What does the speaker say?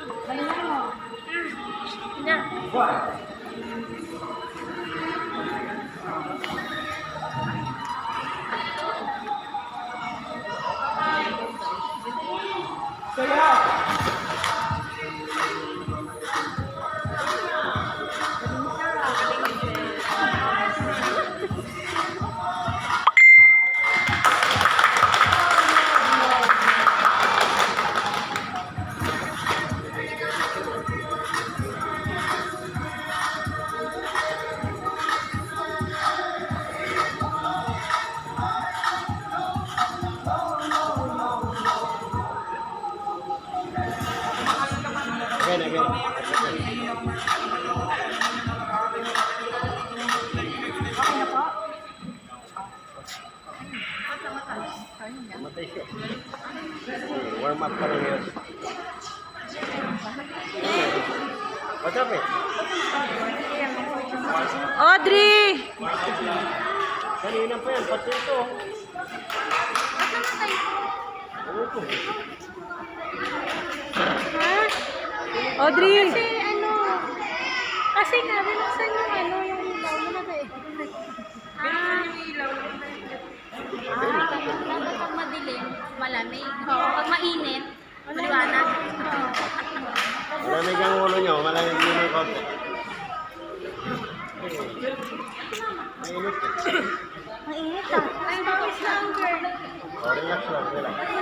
Galingan mo. Na. Matay siya. Warm up pa lang yun. What's up eh? Audrey! Kanina pa yan, pati ito. Ano ito? Audrey! Kasi nga, binuksan yung yung ilaw mo na eh. Dapat pag madilim, malamig. Pag mainit, maliwanag. Malamig ang ulo nyo, malamig din ang konti. Mainit eh. Mainit ah. Ay, bawis lang, girl. Oh, relax lang, relax.